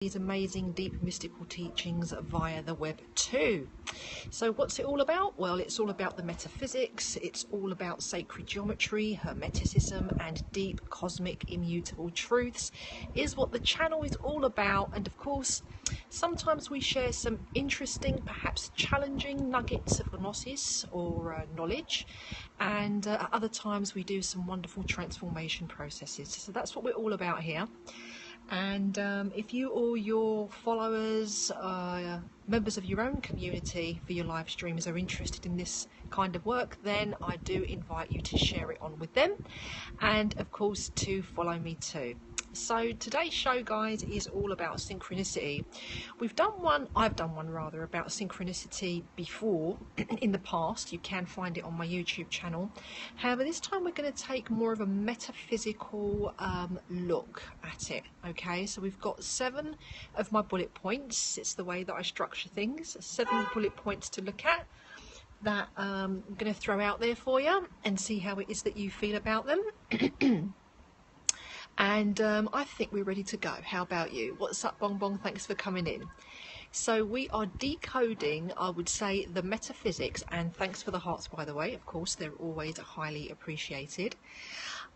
these amazing deep mystical teachings via the web too. So what's it all about? Well, it's all about the metaphysics, it's all about sacred geometry, hermeticism, and deep cosmic immutable truths is what the channel is all about. And of course, sometimes we share some interesting, perhaps challenging nuggets of gnosis or knowledge, and at other times we do some wonderful transformation processes. So that's what we're all about here. And if you or your followers, members of your own community for your live streams are interested in this kind of work, then I do invite you to share it on with them, and of course to follow me too. So today's show, guys, is all about synchronicity. I've done one rather about synchronicity before in the past. You can find it on my YouTube channel. However, this time we're going to take more of a metaphysical look at it. Okay, so we've got 7 of my bullet points. It's the way that I structure things. 7 bullet points to look at that I'm going to throw out there for you and see how it is that you feel about them. And I think we're ready to go. How about you? What's up, Bong Bong? Thanks for coming in. So we are decoding, I would say, the metaphysics, and thanks for the hearts, by the way. Of course, they're always highly appreciated.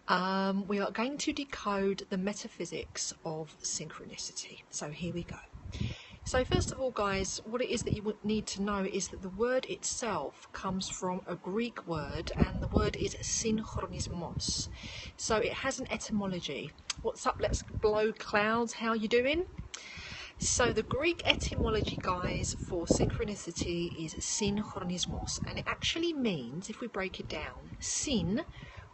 We are going to decode the metaphysics of synchronicity. So here we go. So first of all, guys, what it is that you would need to know is that the word itself comes from a Greek word, and the word is synchronismos. So it has an etymology. What's up? Let's blow clouds. How you doing? So the Greek etymology, guys, for synchronicity is synchronismos, and it actually means, if we break it down, syn,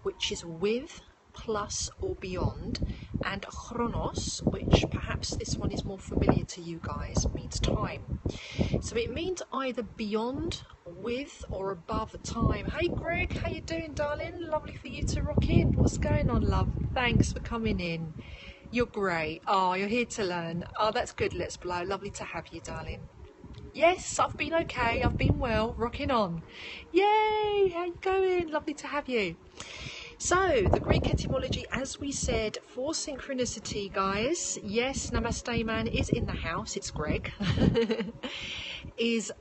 which is with, plus or beyond, and chronos, which perhaps this one is more familiar to you guys, means time. So it means either beyond, with, or above time. Hey Greg, how you doing, darling? Lovely for you to rock in. What's going on, love? Thanks for coming in. You're great. Oh, you're here to learn. Oh, that's good. Let's blow. Lovely to have you, darling. Yes, I've been okay. I've been well. Rocking on. Yay! How you going? Lovely to have you. So, the Greek etymology, as we said, for synchronicity, guys, yes, Namaste Man is in the house, it's Greg, is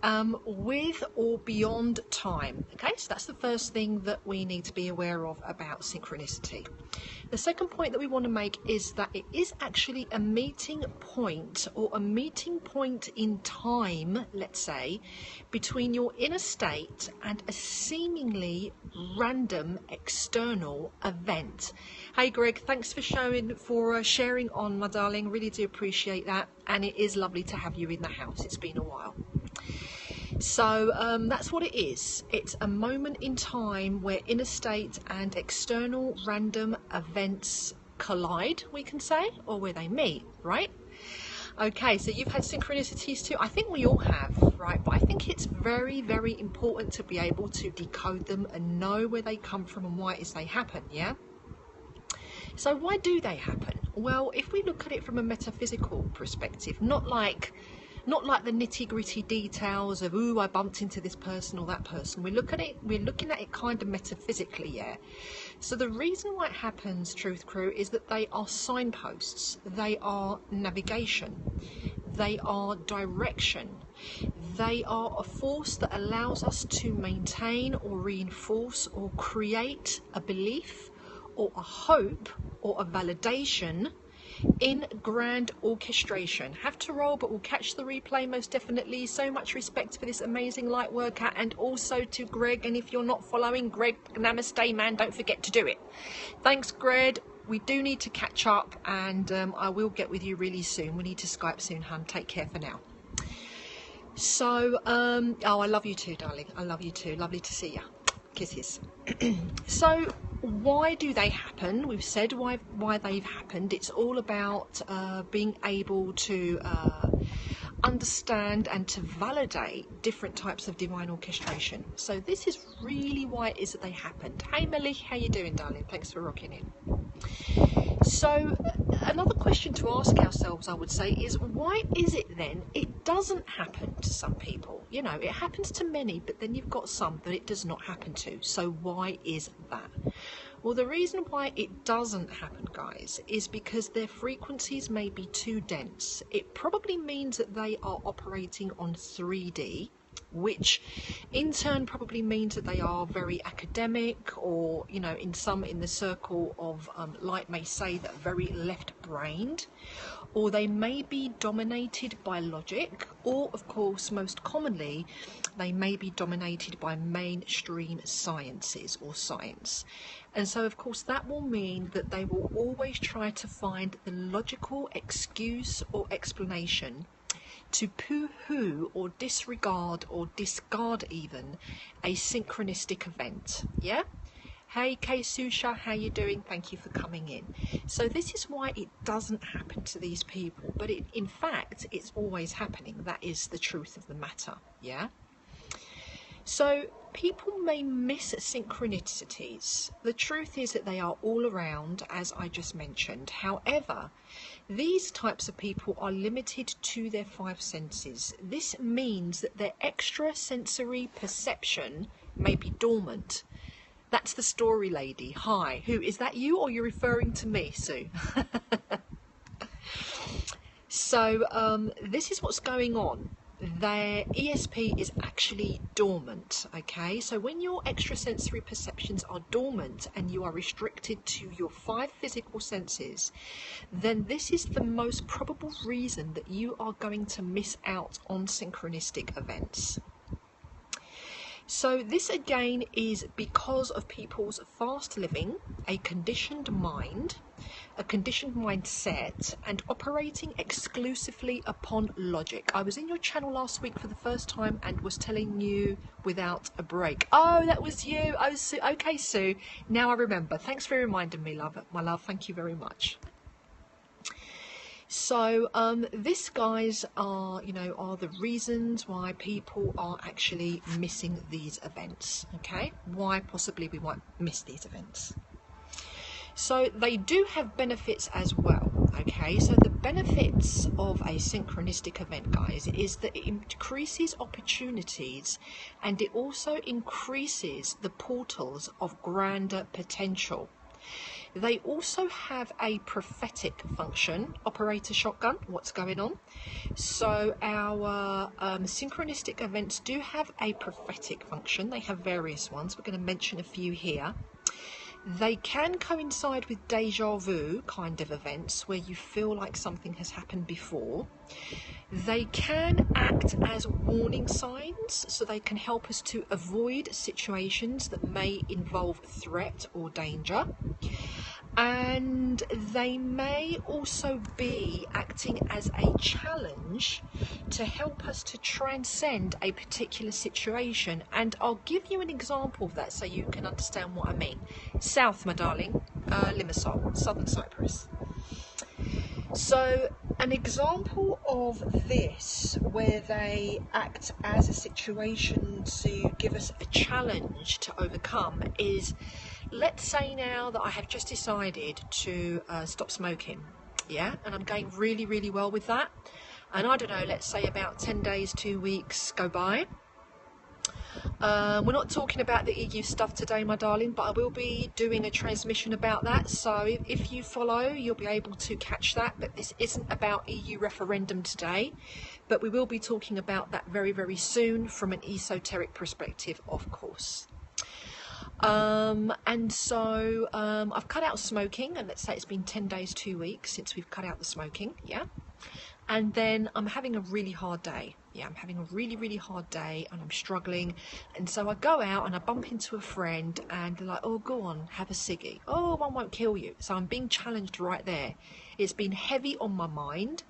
with or beyond time. Okay, so that's the first thing that we need to be aware of about synchronicity. The second point that we want to make is that it is actually a meeting point, or a meeting point in time, let's say, between your inner state and a seemingly random external event. Hey Greg, thanks for sharing on, my darling. Really do appreciate that, and it is lovely to have you in the house. It's been a while. So that's what it is. It's a moment in time where inner state and external random events collide, we can say, or where they meet, right? Okay, so you've had synchronicities too. I think we all have, right? But I think it's very, very important to be able to decode them and know where they come from and why it is they happen, yeah? So why do they happen? Well, if we look at it from a metaphysical perspective, not like the nitty-gritty details of, ooh, I bumped into this person or that person. We're looking at it kind of metaphysically, yeah? So the reason why it happens, Truth Crew, is that they are signposts, they are navigation, they are direction, they are a force that allows us to maintain or reinforce or create a belief or a hope or a validation in grand orchestration. Have to roll, but we'll catch the replay most definitely. So much respect for this amazing light worker, and also to Greg. And if you're not following Greg, Namaste Man, don't forget to do it. Thanks, Greg. We do need to catch up, and I will get with you really soon. We need to Skype soon, hun. Take care for now. So oh, I love you too, darling. I love you too. Lovely to see you. Kisses. So why do they happen? We've said why they've happened. It's all about being able to understand and to validate different types of divine orchestration. So this is really why it is that they happened. Hey Malik, how you doing, darling? Thanks for rocking in. So another question to ask ourselves, I would say, is why is it then it doesn't happen to some people? You know, it happens to many, but then you've got some that it does not happen to. So why is that? Well, the reason why it doesn't happen, guys, is because their frequencies may be too dense. It probably means that they are operating on 3D, which in turn probably means that they are very academic, or, you know, in the circle of light may say that very left-brained, or they may be dominated by logic, or of course most commonly they may be dominated by mainstream sciences or science. And so of course that will mean that they will always try to find the logical excuse or explanation to poo-hoo or disregard or discard even a synchronistic event. Yeah? Hey Kay Susha, how you doing? Thank you for coming in. So this is why it doesn't happen to these people, but in fact it's always happening. That is the truth of the matter. Yeah? So people may miss synchronicities. The truth is that they are all around, as I just mentioned. However, these types of people are limited to their 5 senses. This means that their extrasensory perception may be dormant. That's the story, lady. Hi. Who is that? You, or you're referring to me, Sue? So this is what's going on. Their ESP is actually dormant. Okay, so when your extrasensory perceptions are dormant and you are restricted to your 5 physical senses, then this is the most probable reason that you are going to miss out on synchronistic events. So this again is because of people's fast living, a conditioned mindset, and operating exclusively upon logic. I was in your channel last week for the first time and was telling you without a break. Oh, that was you. Oh, Sue. Okay, Sue. Now I remember. Thanks for reminding me, love. My love. Thank you very much. So this, guys, are the reasons why people are actually missing these events. Okay, why possibly we might miss these events. So they do have benefits as well. Okay, so the benefits of a synchronistic event, guys, is that it increases opportunities and it also increases the portals of grander potential. They also have a prophetic function. Operator Shotgun, what's going on? So our synchronistic events do have a prophetic function. They have various ones. We're going to mention a few here. They can coincide with deja vu kind of events where you feel like something has happened before. They can act as warning signs, so they can help us to avoid situations that may involve threat or danger. And they may also be acting as a challenge to help us to transcend a particular situation. And I'll give you an example of that so you can understand what I mean. South, my darling, Limassol, Southern Cyprus. So an example of this, where they act as a situation to give us a challenge to overcome, is, let's say now that I have just decided to stop smoking, yeah, and I'm going really, really well with that, and I don't know, let's say about 10 days, 2 weeks go by. We're not talking about the EU stuff today, my darling, but I will be doing a transmission about that, so if you follow, you'll be able to catch that. But this isn't about EU referendum today, but we will be talking about that very, very soon from an esoteric perspective, of course. And so I've cut out smoking, and let's say it's been 10 days, 2 weeks since we've cut out the smoking, yeah? And then I'm having a really hard day. Yeah, I'm having a really, really hard day and I'm struggling. And so I go out and I bump into a friend and they're like, oh, go on, have a ciggy. Oh, one won't kill you. So I'm being challenged right there. It's been heavy on my mind.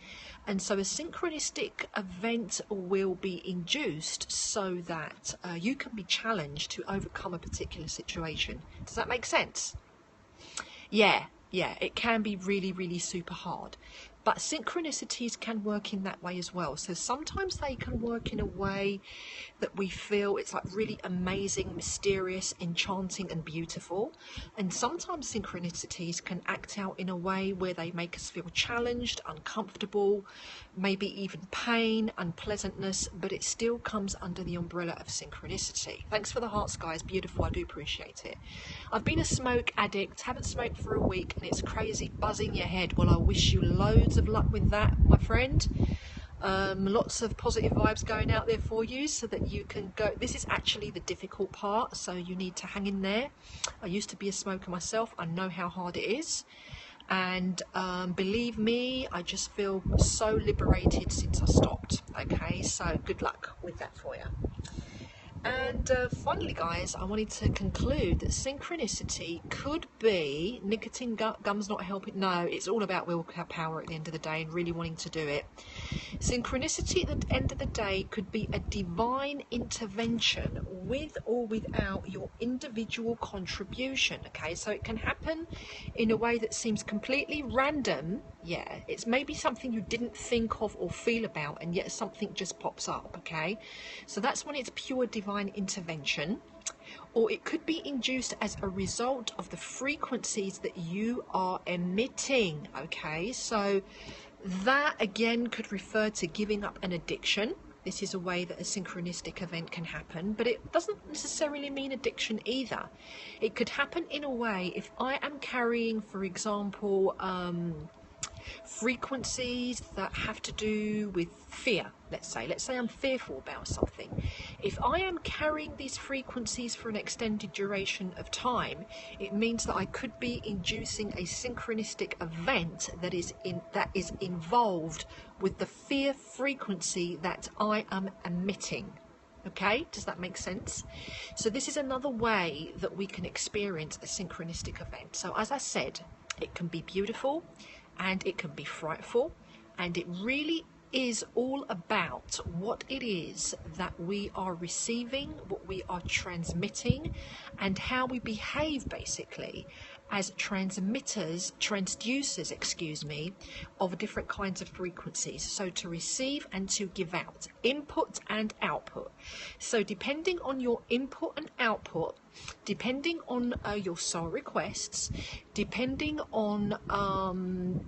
And so a synchronistic event will be induced so that you can be challenged to overcome a particular situation. Does that make sense? Yeah, it can be really, really super hard. But synchronicities can work in that way as well. So sometimes they can work in a way that we feel it's like really amazing, mysterious, enchanting and beautiful. And sometimes synchronicities can act out in a way where they make us feel challenged, uncomfortable, maybe even pain, unpleasantness, but it still comes under the umbrella of synchronicity. Thanks for the hearts, guys. Beautiful. I do appreciate it. I've been a smoke addict, haven't smoked for a week, and it's crazy buzzing your head. Well, I wish you loads of luck with that, my friend. Lots of positive vibes going out there for you so that you can go. This is actually the difficult part, so you need to hang in there. I used to be a smoker myself. I know how hard it is, and believe me, I just feel so liberated since I stopped. Okay, so good luck with that for you. And finally, guys, I wanted to conclude that synchronicity could be nicotine gum's not helping. No, it's all about willpower at the end of the day and really wanting to do it. Synchronicity at the end of the day could be a divine intervention with or without your individual contribution. Okay, so it can happen in a way that seems completely random. Yeah, it's maybe something you didn't think of or feel about, and yet something just pops up. Okay, so that's when it's pure divine intervention. Or it could be induced as a result of the frequencies that you are emitting. Okay, so that again could refer to giving up an addiction. This is a way that a synchronistic event can happen, but it doesn't necessarily mean addiction either. It could happen in a way if I am carrying, for example, frequencies that have to do with fear. Let's say I'm fearful about something. If I am carrying these frequencies for an extended duration of time, it means that I could be inducing a synchronistic event that is involved with the fear frequency that I am emitting. Okay, does that make sense? So this is another way that we can experience a synchronistic event. So as I said, it can be beautiful and it can be frightful, and it really is all about what it is that we are receiving, what we are transmitting, and how we behave basically as transducers, of different kinds of frequencies. So to receive and to give out, input and output. So depending on your input and output, depending on your soul requests, depending on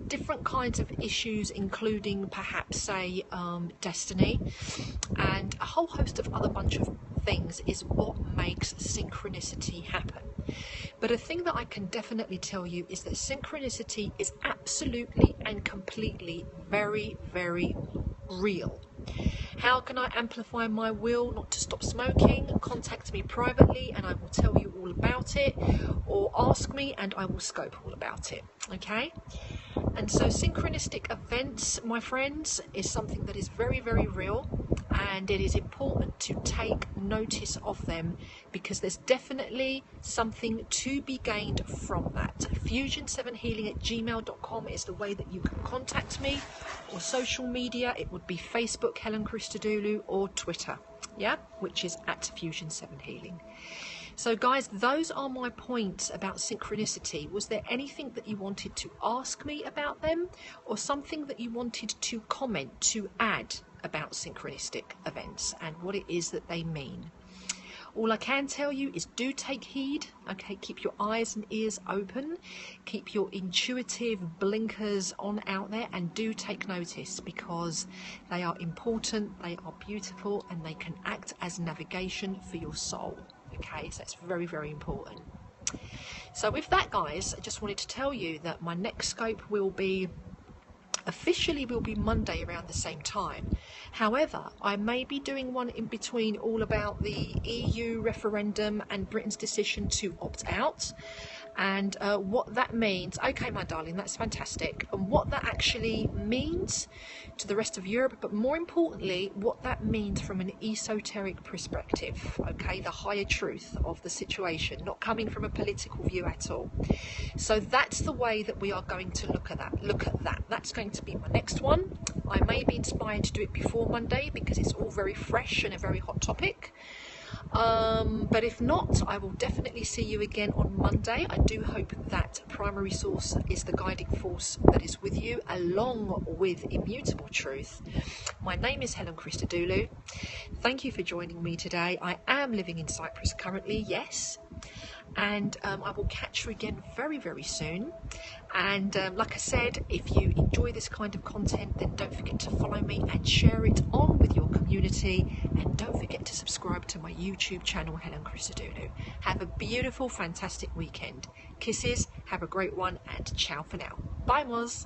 different kinds of issues, including perhaps say destiny, and a whole host of other bunch of things, is what makes synchronicity happen. But a thing that I can definitely tell you is that synchronicity is absolutely and completely very, very real. How can I amplify my will not to stop smoking? Contact me privately and I will tell you all about it, or ask me and I will scope all about it. Okay? And so synchronistic events, my friends, is something that is very, very real, and it is important to take notice of them because there's definitely something to be gained from that. Fusion7healing@gmail.com is the way that you can contact me, or social media. It would be Facebook, Helen Christodoulou, or Twitter, yeah, which is @Fusion7healing. So guys, those are my points about synchronicity. Was there anything that you wanted to ask me about them, or something that you wanted to comment, to add about synchronistic events and what it is that they mean? All I can tell you is do take heed, okay? Keep your eyes and ears open, keep your intuitive blinkers on out there, and do take notice because they are important, they are beautiful, and they can act as navigation for your soul, okay? So it's very, very important. So with that, guys, I just wanted to tell you that my next scope officially will be Monday around the same time. However, I may be doing one in between, all about the EU referendum and Britain's decision to opt out, and what that means. Okay, my darling, that's fantastic. And what that actually means to the rest of Europe, but more importantly, what that means from an esoteric perspective, okay, the higher truth of the situation, not coming from a political view at all. So that's the way that we are going to look at that. That's going to be my next one. I may be inspired to do it before Monday because it's all very fresh and a very hot topic. But if not, I will definitely see you again on Monday. I do hope that primary source is the guiding force that is with you, along with immutable truth. My name is Helen Christodoulou. Thank you for joining me today. I am living in Cyprus currently, yes. And I will catch you again very, very soon. And like I said, if you enjoy this kind of content, then don't forget to follow me and share it on with your community. And don't forget to subscribe to my YouTube channel, Helen Christodoulou. Have a beautiful, fantastic weekend. Kisses, have a great one, and ciao for now. Bye, Moz.